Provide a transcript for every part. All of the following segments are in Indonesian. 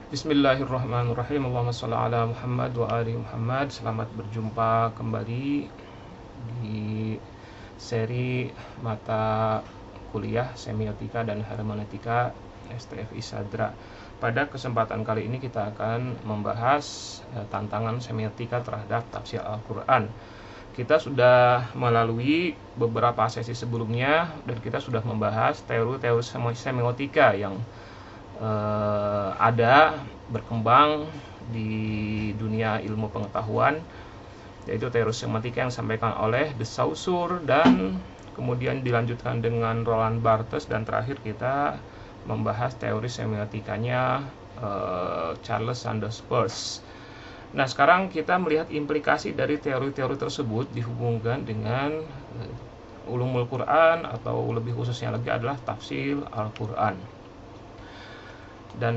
Bismillahirrahmanirrahim. Allahumma sholli ala Muhammad wa ali Muhammad. Selamat berjumpa kembali di seri mata kuliah semiotika dan hermeneutika STFI Sadra. Pada kesempatan kali ini kita akan membahas tantangan semiotika terhadap tafsir Al-Quran. Kita sudah melalui beberapa sesi sebelumnya dan kita sudah membahas teori-teori semiotika yang ada berkembang di dunia ilmu pengetahuan, yaitu teori semiotika yang disampaikan oleh de Saussure dan kemudian dilanjutkan dengan Roland Barthes, dan terakhir kita membahas teori semiotikanya Charles Sanders Peirce. Nah, sekarang kita melihat implikasi dari teori-teori tersebut dihubungkan dengan ulumul Quran, atau lebih khususnya lagi adalah tafsir Al-Quran. Dan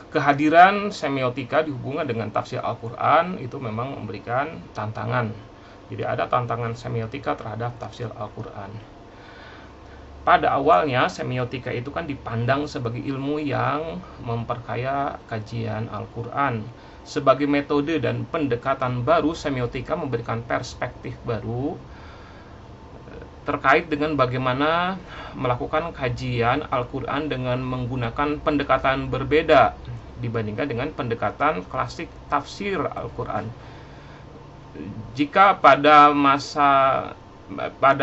kehadiran semiotika dihubungkan dengan tafsir Al-Quran itu memang memberikan tantangan. Jadi ada tantangan semiotika terhadap tafsir Al-Quran. Pada awalnya semiotika itu kan dipandang sebagai ilmu yang memperkaya kajian Al-Quran. Sebagai metode dan pendekatan baru, semiotika memberikan perspektif baru terkait dengan bagaimana melakukan kajian Al-Quran dengan menggunakan pendekatan berbeda dibandingkan dengan pendekatan klasik tafsir Al-Quran. Jika pada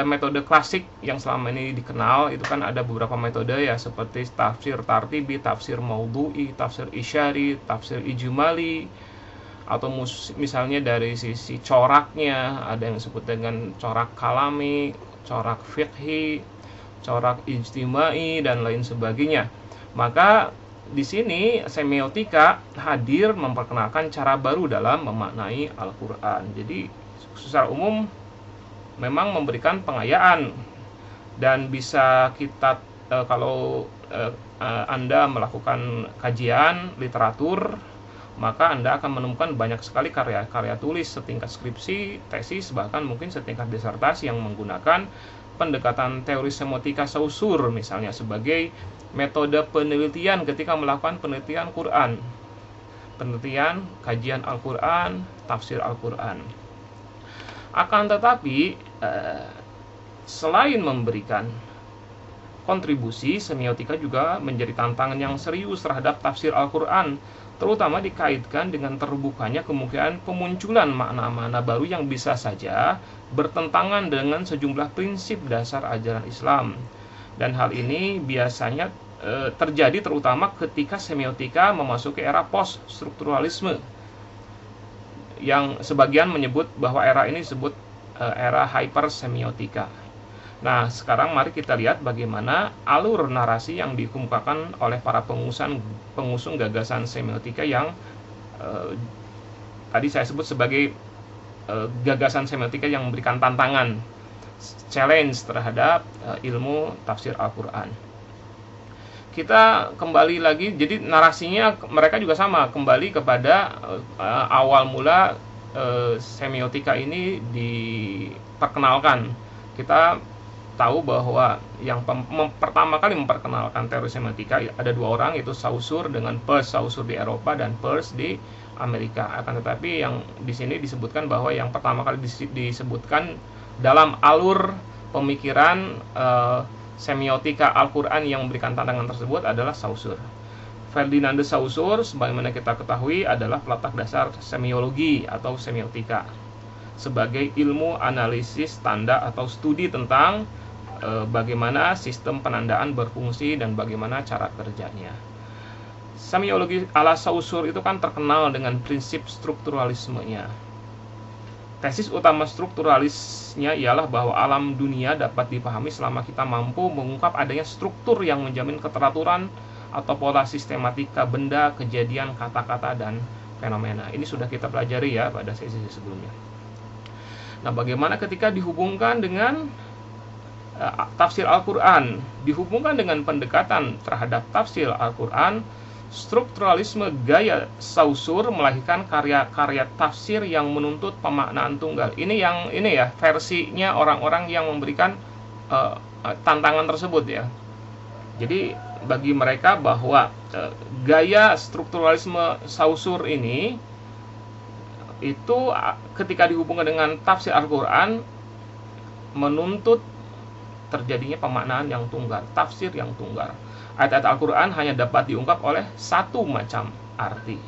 metode klasik yang selama ini dikenal, itu kan ada beberapa metode ya, seperti tafsir tartibi, tafsir maudhu'i, tafsir isyari, tafsir ijmali, atau misalnya dari sisi coraknya ada yang disebut dengan corak kalami, corak fiqhi, corak ijtimai, dan lain sebagainya. Maka di sini semiotika hadir memperkenalkan cara baru dalam memaknai Al-Quran. Jadi secara umum memang memberikan pengayaan, dan bisa kita kalau Anda melakukan kajian literatur, maka Anda akan menemukan banyak sekali karya-karya tulis setingkat skripsi, tesis, bahkan mungkin setingkat disertasi yang menggunakan pendekatan teori semiotika Saussure misalnya sebagai metode penelitian ketika melakukan penelitian Quran, penelitian kajian Al-Quran, tafsir Al-Quran. Akan tetapi selain memberikan kontribusi, semiotika juga menjadi tantangan yang serius terhadap tafsir Al-Quran, terutama dikaitkan dengan terbukanya kemungkinan pemunculan makna-makna baru yang bisa saja bertentangan dengan sejumlah prinsip dasar ajaran Islam. Dan hal ini biasanya terjadi terutama ketika semiotika memasuki era post-strukturalisme, yang sebagian menyebut bahwa era ini disebut era hypersemiotika. Nah, sekarang mari kita lihat bagaimana alur narasi yang dikemukakan oleh para pengusung gagasan semiotika yang tadi saya sebut sebagai gagasan semiotika yang memberikan tantangan, challenge terhadap ilmu tafsir Al-Quran. Kita kembali lagi, jadi narasinya mereka juga sama, kembali kepada awal mula semiotika ini diperkenalkan. Kita tahu bahwa yang pertama kali memperkenalkan teori semiotika ada dua orang, yaitu Saussure dengan Peirce. Saussure di Eropa dan Peirce di Amerika. Akan tetapi yang di sini disebutkan bahwa yang pertama kali disebutkan dalam alur pemikiran semiotika Al-Quran yang memberikan tantangan tersebut adalah Saussure. Ferdinand de Saussure, sebagaimana kita ketahui, adalah peletak dasar semiologi atau semiotika sebagai ilmu analisis tanda atau studi tentang bagaimana sistem penandaan berfungsi dan bagaimana cara kerjanya. Semiologi ala Saussure itu kan terkenal dengan prinsip strukturalismenya. Tesis utama strukturalisnya ialah bahwa alam dunia dapat dipahami selama kita mampu mengungkap adanya struktur yang menjamin keteraturan atau pola sistematika benda, kejadian, kata-kata, dan fenomena. Ini sudah kita pelajari ya pada sesi sebelumnya. Nah, bagaimana ketika dihubungkan dengan tafsir Al-Quran, dihubungkan dengan pendekatan terhadap tafsir Al-Quran, strukturalisme gaya Saussure melahirkan karya-karya tafsir yang menuntut pemaknaan tunggal. Ini versinya orang-orang yang memberikan tantangan tersebut ya. Jadi bagi mereka bahwa gaya strukturalisme Saussure ini itu ketika dihubungkan dengan tafsir Al-Quran menuntut terjadinya pemaknaan yang tunggal, tafsir yang tunggal. Ayat-ayat Al-Quran hanya dapat diungkap oleh satu macam arti.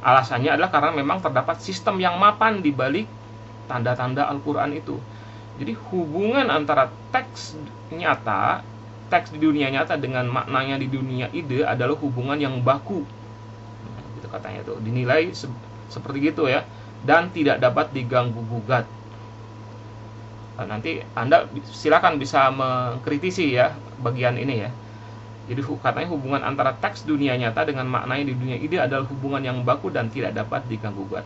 Alasannya adalah karena memang terdapat sistem yang mapan di balik tanda-tanda Al-Quran itu. Jadi hubungan antara teks nyata, teks di dunia nyata dengan maknanya di dunia ide adalah hubungan yang baku. Itu katanya tuh, dinilai seperti gitu ya, dan tidak dapat diganggu gugat. Nanti Anda silakan bisa mengkritisi ya bagian ini ya. Jadi katanya hubungan antara teks dunia nyata dengan maknanya di dunia ide adalah hubungan yang baku dan tidak dapat diganggu gugat.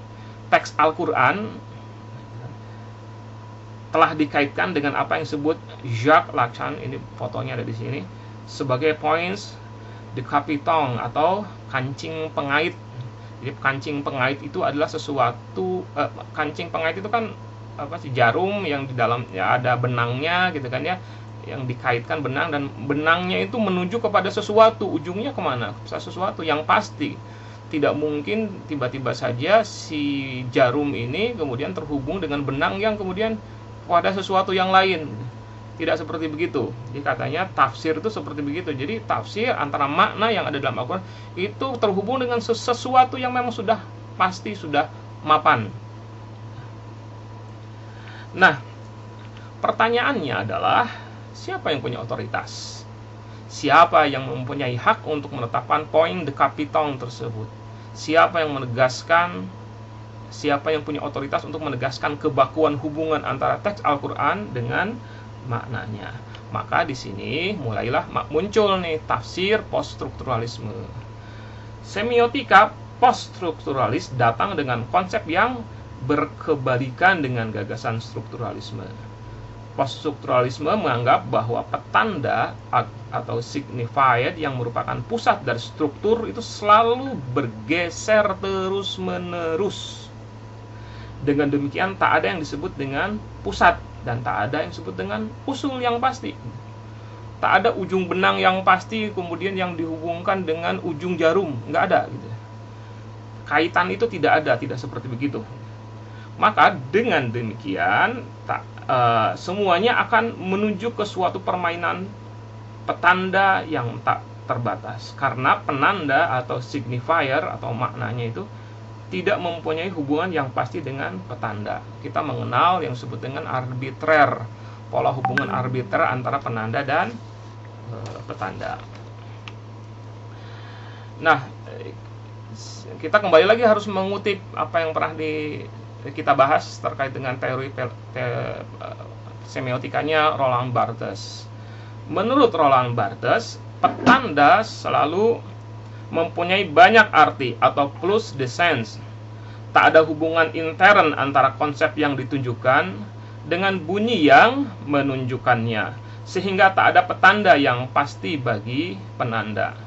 Teks Al-Quran telah dikaitkan dengan apa yang disebut Jacques Lacan, ini fotonya ada di sini, sebagai points de capiton atau kancing pengait. Jadi kancing pengait itu adalah sesuatu, kancing pengait itu kan apa sih, jarum yang di dalam ya ada benangnya gitu kan ya, yang dikaitkan benang, dan benangnya itu menuju kepada sesuatu, ujungnya kemana? Sesuatu yang pasti. Tidak mungkin tiba-tiba saja si jarum ini kemudian terhubung dengan benang yang kemudian pada sesuatu yang lain. Tidak seperti begitu. Jadi katanya tafsir itu seperti begitu. Jadi tafsir antara makna yang ada dalam Al-Quran itu terhubung dengan sesuatu yang memang sudah pasti, sudah mapan. Nah, pertanyaannya adalah siapa yang punya otoritas? Siapa yang mempunyai hak untuk menetapkan poin de capiton tersebut? Siapa yang menegaskan, siapa yang punya otoritas untuk menegaskan kebakuan hubungan antara teks Al-Quran dengan maknanya? Maka di sini mulailah muncul nih tafsir poststrukturalisme. Semiotika poststrukturalis datang dengan konsep yang berkebalikan dengan gagasan strukturalisme. Poststrukturalisme menganggap bahwa petanda atau signified yang merupakan pusat dari struktur itu selalu bergeser terus-menerus. Dengan demikian tak ada yang disebut dengan pusat dan tak ada yang disebut dengan usul yang pasti. Tak ada ujung benang yang pasti kemudian yang dihubungkan dengan ujung jarum, nggak ada gitu. Kaitan itu tidak ada, tidak seperti begitu. Maka dengan demikian semuanya akan menuju ke suatu permainan petanda yang tak terbatas, karena penanda atau signifier atau maknanya itu tidak mempunyai hubungan yang pasti dengan petanda. Kita mengenal yang disebut dengan arbitrer, pola hubungan arbitrer antara penanda dan petanda. Nah, kita kembali lagi harus mengutip apa yang pernah kita bahas terkait dengan teori semiotikanya Roland Barthes. Menurut Roland Barthes, petanda selalu mempunyai banyak arti atau plus de sens. Tak ada hubungan intern antara konsep yang ditunjukkan dengan bunyi yang menunjukkannya, sehingga tak ada petanda yang pasti bagi penanda.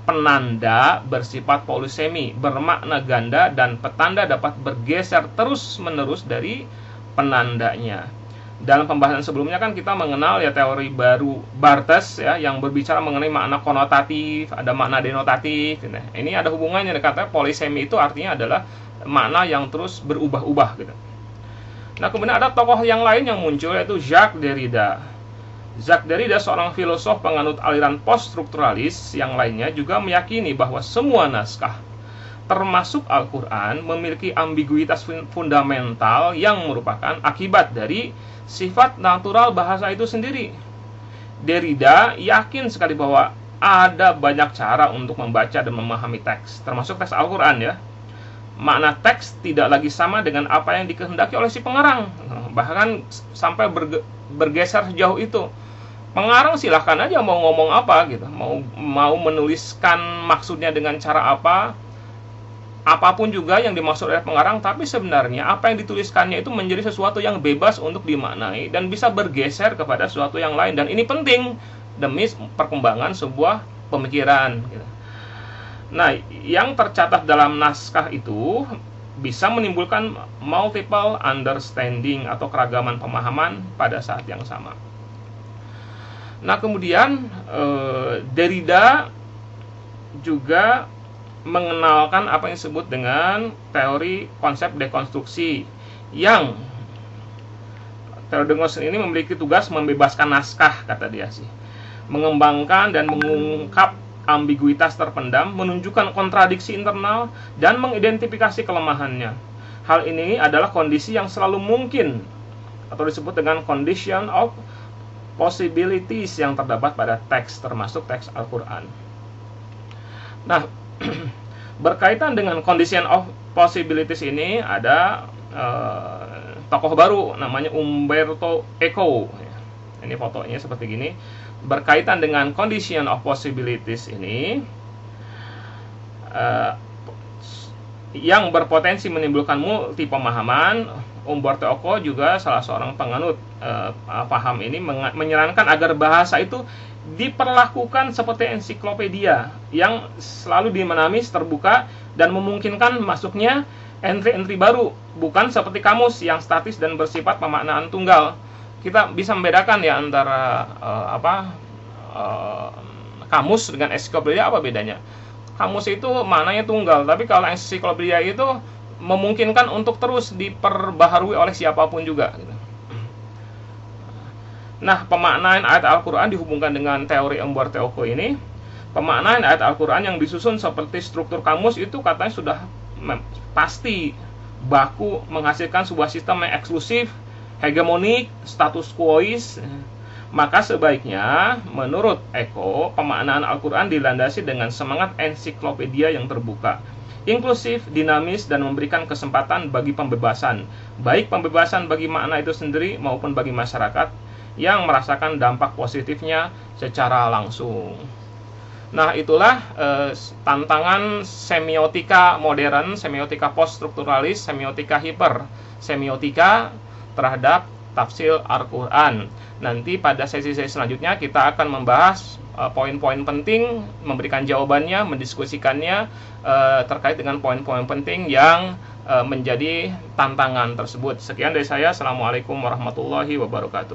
Penanda bersifat polisemi, bermakna ganda, dan petanda dapat bergeser terus-menerus dari penandanya. Dalam pembahasan sebelumnya kan kita mengenal ya teori baru Barthes ya, yang berbicara mengenai makna konotatif, ada makna denotatif. Nah, ini ada hubungannya, katanya polisemi itu artinya adalah makna yang terus berubah-ubah gitu. Nah, kemudian ada tokoh yang lain yang muncul, yaitu Jacques Derrida. Jacques Derrida, seorang filosof penganut aliran poststrukturalis yang lainnya, juga meyakini bahwa semua naskah, termasuk Al-Quran, memiliki ambiguitas fundamental yang merupakan akibat dari sifat natural bahasa itu sendiri. Derrida yakin sekali bahwa ada banyak cara untuk membaca dan memahami teks, termasuk teks Al-Quran ya. Makna teks tidak lagi sama dengan apa yang dikehendaki oleh si pengarang, bahkan sampai bergeser sejauh itu. Pengarang silahkan aja mau ngomong apa gitu, mau menuliskan maksudnya dengan cara apa, apapun juga yang dimaksud oleh pengarang, tapi sebenarnya apa yang dituliskannya itu menjadi sesuatu yang bebas untuk dimaknai dan bisa bergeser kepada sesuatu yang lain, dan ini penting demi perkembangan sebuah pemikiran gitu. Nah, yang tercatat dalam naskah itu bisa menimbulkan multiple understanding atau keragaman pemahaman pada saat yang sama. Nah, kemudian Derrida juga mengenalkan apa yang disebut dengan teori konsep dekonstruksi, yang teori dekonstruksi ini memiliki tugas membebaskan naskah, kata dia sih, mengembangkan dan mengungkap ambiguitas terpendam, menunjukkan kontradiksi internal, dan mengidentifikasi kelemahannya. Hal ini adalah kondisi yang selalu mungkin atau disebut dengan condition of possibilities yang terdapat pada teks, termasuk teks Al-Quran. Nah, berkaitan dengan condition of possibilities ini ada tokoh baru namanya Umberto Eco. Ini fotonya seperti gini. Berkaitan dengan condition of possibilities ini, yang berpotensi menimbulkan multi pemahaman, Umberto Eco juga salah seorang penganut paham ini menyarankan agar bahasa itu diperlakukan seperti ensiklopedia yang selalu dinamis, terbuka, dan memungkinkan masuknya entry-entry baru, bukan seperti kamus yang statis dan bersifat pemaknaan tunggal. Kita bisa membedakan ya antara kamus dengan ensiklopedia. Apa bedanya? Kamus itu maknanya tunggal, tapi kalau ensiklopedia itu memungkinkan untuk terus diperbaharui oleh siapapun juga. Nah, pemaknaan ayat Al-Quran dihubungkan dengan teori Umberto Eco ini. Pemaknaan ayat Al-Quran yang disusun seperti struktur kamus itu katanya sudah pasti baku menghasilkan sebuah sistem yang eksklusif, hegemonik, status quois. Maka sebaiknya menurut Eco, pemaknaan Al-Quran dilandasi dengan semangat ensiklopedia yang terbuka, inklusif, dinamis, dan memberikan kesempatan bagi pembebasan, baik pembebasan bagi makna itu sendiri maupun bagi masyarakat yang merasakan dampak positifnya secara langsung. Nah, itulah tantangan semiotika modern, semiotika post-strukturalis, semiotika hiper, semiotika terhadap tafsir Al-Quran. Nanti pada sesi-sesi selanjutnya kita akan membahas poin-poin penting, memberikan jawabannya, mendiskusikannya terkait dengan poin-poin penting yang menjadi tantangan tersebut. Sekian dari saya. Assalamualaikum warahmatullahi wabarakatuh.